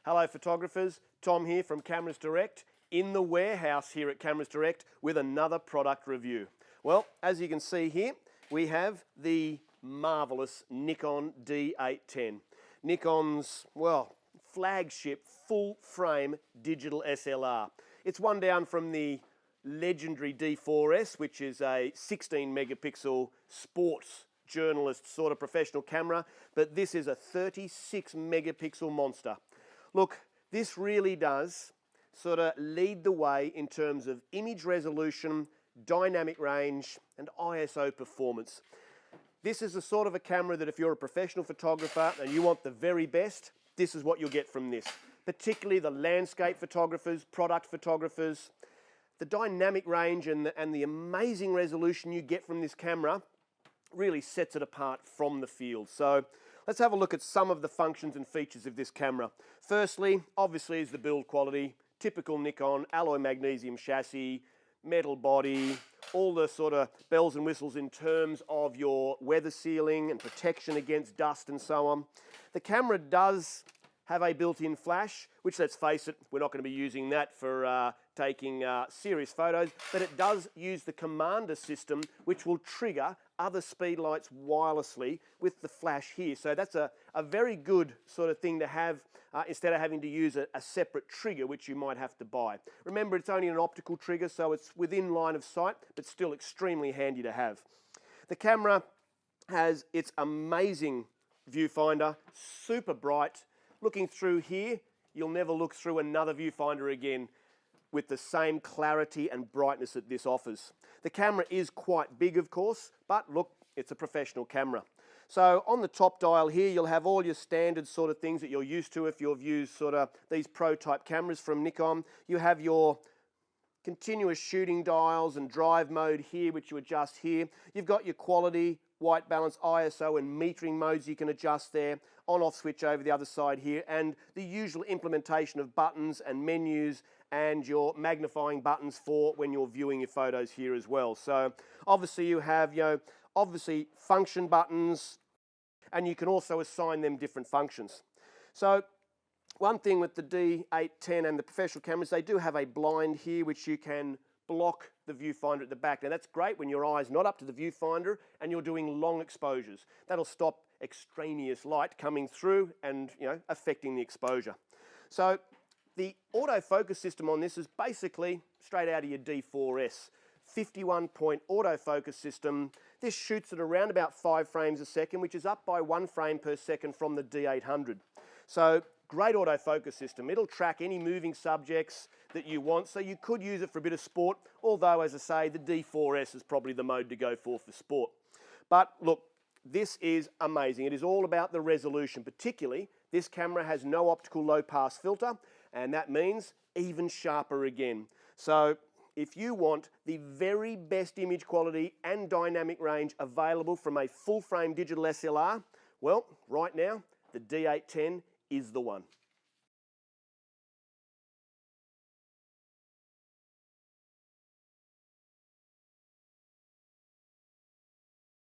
Hello photographers, Tom here from Cameras Direct in the warehouse here at Cameras Direct with another product review. Well, as you can see here, we have the marvellous Nikon D810. Nikon's, well, flagship full-frame digital SLR. It's one down from the legendary D4S, which is a 16 megapixel sports journalist sort of professional camera, but this is a 36 megapixel monster. Look, this really does sort of lead the way in terms of image resolution, dynamic range, and ISO performance. This is the sort of a camera that if you're a professional photographer and you want the very best, this is what you'll get from this. Particularly the landscape photographers, product photographers. The dynamic range and the amazing resolution you get from this camera really sets it apart from the field. So let's have a look at some of the functions and features of this camera. Firstly, obviously, is the build quality. Typical Nikon, alloy magnesium chassis, metal body, all the sort of bells and whistles in terms of your weather sealing and protection against dust and so on. The camera does have a built-in flash, which, let's face it, we're not going to be using that for taking serious photos, but it does use the commander system, which will trigger other speed lights wirelessly with the flash here. So that's a very good sort of thing to have instead of having to use a separate trigger, which you might have to buy. Remember, it's only an optical trigger, so it's within line of sight, but still extremely handy to have. The camera has its amazing viewfinder, super bright. Looking through here, you'll never look through another viewfinder again with the same clarity and brightness that this offers. The camera is quite big, of course, but look, it's a professional camera. So on the top dial here, you'll have all your standard sort of things that you're used to if you've used sort of these pro type cameras from Nikon. You have your continuous shooting dials and drive mode here, which you adjust here. You've got your quality, white balance, ISO and metering modes you can adjust there, on-off switch over the other side here, and the usual implementation of buttons and menus and your magnifying buttons for when you're viewing your photos here as well. So obviously you have, obviously function buttons, and you can also assign them different functions. So one thing with the D810 and the professional cameras, they do have a blind here which you can block the viewfinder at the back. Now that's great when your eye's not up to the viewfinder and you're doing long exposures. That'll stop extraneous light coming through and affecting the exposure. So the autofocus system on this is basically straight out of your D4S. 51-point autofocus system. This shoots at around about 5 frames a second, which is up by 1 frame per second from the D800. So great autofocus system. It'll track any moving subjects that you want, so you could use it for a bit of sport, although, as I say, the D4S is probably the mode to go for sport. But look, this is amazing. It is all about the resolution. Particularly, this camera has no optical low-pass filter, and that means even sharper again. So if you want the very best image quality and dynamic range available from a full-frame digital SLR, well, right now, the D810 is the one.